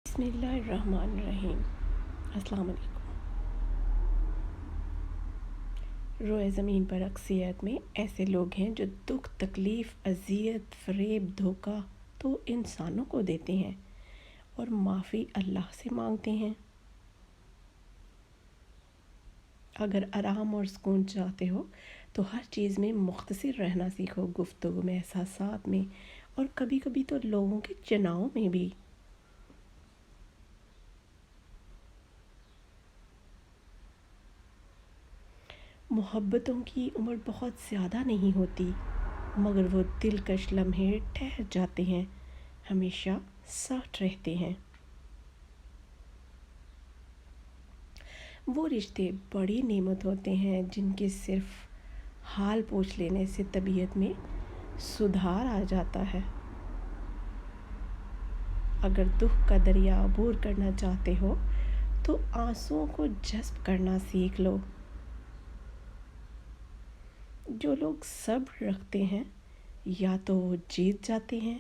بسم اللہ الرحمن الرحیم۔ السلام علیکم۔ روئے زمین پر اکثریت میں ایسے لوگ ہیں جو دکھ، تکلیف، اذیت، فریب، دھوکہ تو انسانوں کو دیتے ہیں اور معافی اللہ سے مانگتے ہیں۔ اگر آرام اور سکون چاہتے ہو تو ہر چیز میں مختصر رہنا سیکھو، گفتگو میں، احساسات میں، اور کبھی کبھی تو لوگوں کے چناؤ میں بھی۔ محبتوں کی عمر بہت زیادہ نہیں ہوتی، مگر وہ دلکش لمحے ٹھہر جاتے ہیں، ہمیشہ ساتھ رہتے ہیں۔ وہ رشتے بڑی نعمت ہوتے ہیں جن کے صرف حال پوچھ لینے سے طبیعت میں سدھار آ جاتا ہے۔ اگر دکھ کا دریا عبور کرنا چاہتے ہو تو آنسوؤں کو جذب کرنا سیکھ لو۔ جو لوگ صبر رکھتے ہیں یا تو وہ جیت جاتے ہیں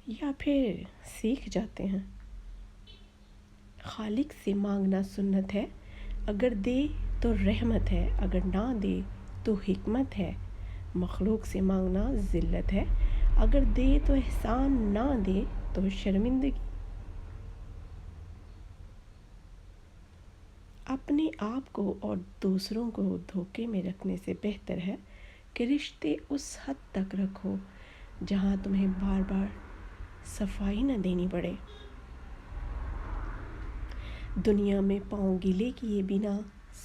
یا پھر سیکھ جاتے ہیں۔ خالق سے مانگنا سنت ہے، اگر دے تو رحمت ہے، اگر نہ دے تو حکمت ہے۔ مخلوق سے مانگنا ذلت ہے، اگر دے تو احسان، نہ دے تو شرمندگی۔ اپنے آپ کو اور دوسروں کو دھوکے میں رکھنے سے بہتر ہے کہ رشتے اس حد تک رکھو جہاں تمہیں بار بار صفائی نہ دینی پڑے۔ دنیا میں پاؤں گیلے کیے بنا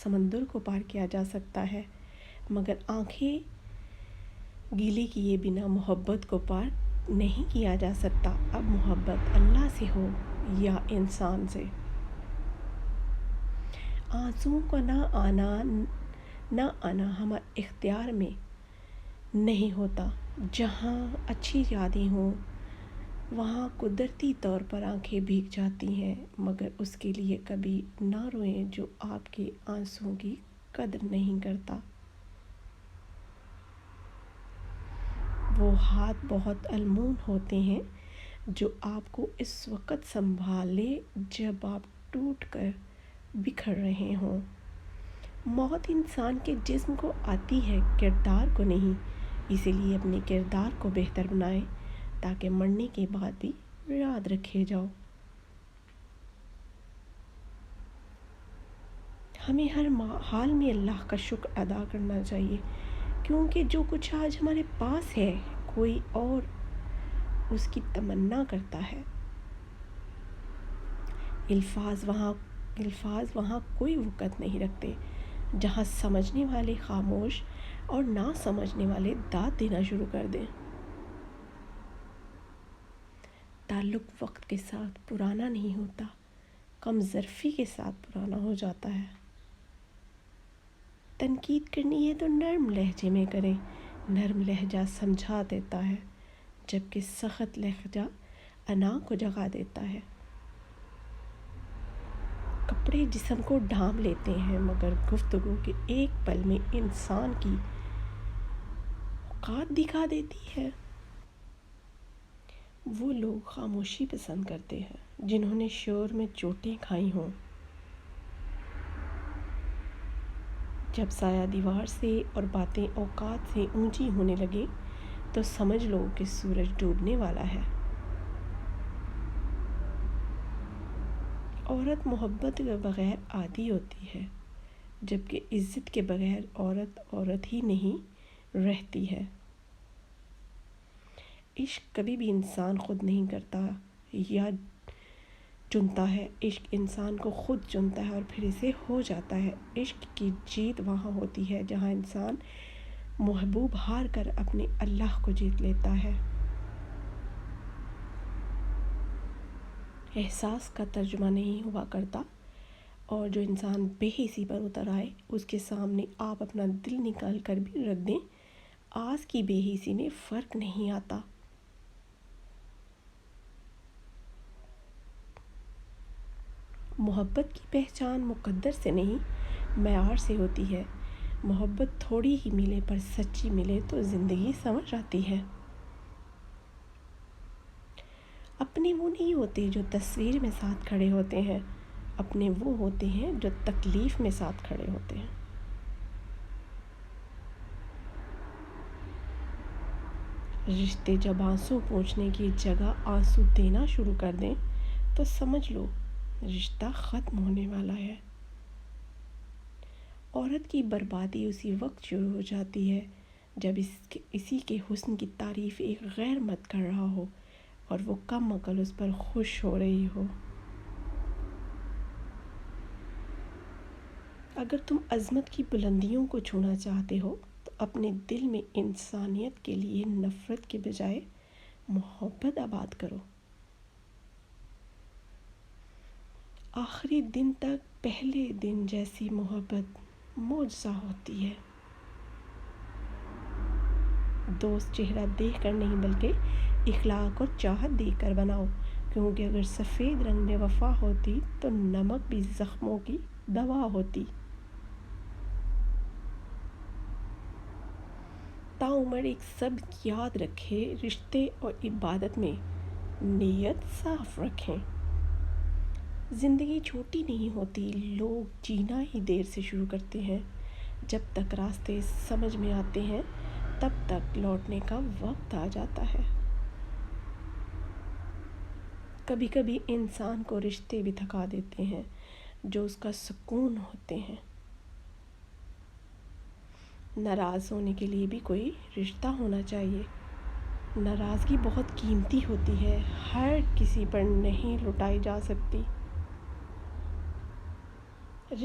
سمندر کو پار کیا جا سکتا ہے، مگر آنکھیں گیلے کیے بنا محبت کو پار نہیں کیا جا سکتا۔ اب محبت اللہ سے ہو یا انسان سے، آنسوؤں کا نہ آنا ہمارے اختیار میں نہیں ہوتا۔ جہاں اچھی یادیں ہوں وہاں قدرتی طور پر آنکھیں بھیگ جاتی ہیں، مگر اس کے لیے کبھی نہ روئیں جو آپ کے آنسوؤں کی قدر نہیں کرتا۔ وہ ہاتھ بہت انمول ہوتے ہیں جو آپ کو اس وقت سنبھالے جب آپ ٹوٹ کر بکھر رہے ہوں۔ موت انسان کے جسم کو آتی ہے، کردار کو نہیں، اسی لیے اپنے کردار کو بہتر بنائیں تاکہ مرنے کے بعد بھی یاد رکھے جاؤ۔ ہمیں ہر حال میں اللہ کا شکر ادا کرنا چاہیے، کیونکہ جو کچھ آج ہمارے پاس ہے کوئی اور اس کی تمنا کرتا ہے۔ الفاظ وہاں کوئی وقت نہیں رکھتے۔ جہاں سمجھنے والے خاموش اور نہ سمجھنے والے داد دینا شروع کر دیں۔ تعلق وقت کے ساتھ پرانا نہیں ہوتا، کم ظرفی کے ساتھ پرانا ہو جاتا ہے۔ تنقید کرنی ہے تو نرم لہجے میں کریں، نرم لہجہ سمجھا دیتا ہے، جبکہ سخت لہجہ انا کو جگا دیتا ہے۔ کپڑے جسم کو ڈھانپ لیتے ہیں، مگر گفتگو کے ایک پل میں انسان کی اوقات دکھا دیتی ہے۔ وہ لوگ خاموشی پسند کرتے ہیں جنہوں نے شور میں چوٹیں کھائی ہوں۔ جب سایہ دیوار سے اور باتیں اوقات سے اونچی ہونے لگے تو سمجھ لو کہ سورج ڈوبنے والا ہے۔ عورت محبت کے بغیر عادی ہوتی ہے، جبکہ عزت کے بغیر عورت عورت ہی نہیں رہتی ہے۔ عشق کبھی بھی انسان خود نہیں کرتا یا چنتا ہے، عشق انسان کو خود چنتا ہے اور پھر اسے ہو جاتا ہے۔ عشق کی جیت وہاں ہوتی ہے جہاں انسان محبوب ہار کر اپنے اللہ کو جیت لیتا ہے۔ احساس کا ترجمہ نہیں ہوا کرتا، اور جو انسان بے حسی پر اتر آئے اس کے سامنے آپ اپنا دل نکال کر بھی رکھ دیں، آس کی بے حسی میں فرق نہیں آتا۔ محبت کی پہچان مقدر سے نہیں معیار سے ہوتی ہے۔ محبت تھوڑی ہی ملے پر سچی ملے تو زندگی سنور جاتی ہے۔ اپنے وہ نہیں ہوتے جو تصویر میں ساتھ کھڑے ہوتے ہیں، اپنے وہ ہوتے ہیں جو تکلیف میں ساتھ کھڑے ہوتے ہیں۔ رشتے جب آنسو پوچھنے کی جگہ آنسو دینا شروع کر دیں تو سمجھ لو رشتہ ختم ہونے والا ہے۔ عورت کی بربادی اسی وقت شروع ہو جاتی ہے جب اسی کے حسن کی تعریف ایک غیر مرد کر رہا ہو اور وہ کم عقل اس پر خوش ہو رہی ہو۔ اگر تم عظمت کی بلندیوں کو چھونا چاہتے ہو تو اپنے دل میں انسانیت کے لیے نفرت کے بجائے محبت آباد کرو۔ آخری دن تک پہلے دن جیسی محبت معجزہ ہوتی ہے۔ دوست چہرہ دیکھ کر نہیں بلکہ اخلاق اور چاہت دیکھ کر بناؤ، کیونکہ اگر سفید رنگ میں وفا ہوتی تو نمک بھی زخموں کی دوا ہوتی۔ تاعمر ایک سبق یاد رکھے، رشتے اور عبادت میں نیت صاف رکھیں۔ زندگی چھوٹی نہیں ہوتی، لوگ جینا ہی دیر سے شروع کرتے ہیں۔ جب تک راستے سمجھ میں آتے ہیں تب تک لوٹنے کا وقت آ جاتا ہے۔ کبھی کبھی انسان کو رشتے بھی تھکا دیتے ہیں جو اس کا سکون ہوتے ہیں۔ ناراض ہونے کے لیے بھی کوئی رشتہ ہونا چاہیے۔ ناراضگی بہت قیمتی ہوتی ہے، ہر کسی پر نہیں لٹائی جا سکتی۔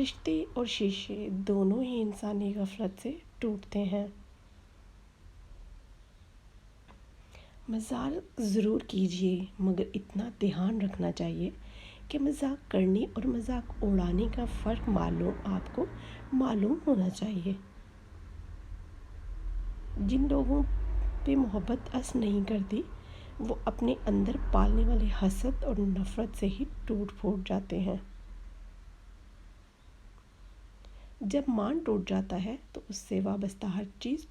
رشتے اور شیشے دونوں ہی انسانی غفلت سے ٹوٹتے ہیں۔ مذاق ضرور کیجیے، مگر اتنا دھیان رکھنا چاہیے کہ مذاق کرنے اور مذاق اڑانے کا فرق آپ کو معلوم ہونا چاہیے۔ جن لوگوں پہ محبت اثر نہیں کرتی وہ اپنے اندر پالنے والے حسد اور نفرت سے ہی ٹوٹ پھوٹ جاتے ہیں۔ جب مان ٹوٹ جاتا ہے تو اس سے وابستہ ہر چیز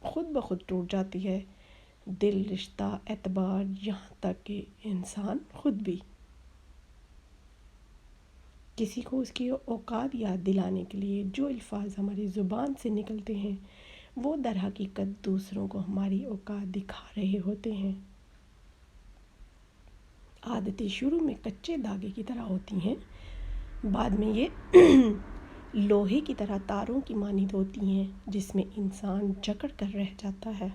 خود بخود ٹوٹ جاتی ہے، دل، رشتہ، اعتبار، یہاں تک کہ انسان خود بھی۔ کسی کو اس کی اوقات یاد دلانے کے لیے جو الفاظ ہماری زبان سے نکلتے ہیں وہ در حقیقت دوسروں کو ہماری اوقات دکھا رہے ہوتے ہیں۔ عادتیں شروع میں کچے دھاگے کی طرح ہوتی ہیں، بعد میں یہ لوہے کی طرح تاروں کی مانند ہوتی ہیں جس میں انسان جکڑ کر رہ جاتا ہے۔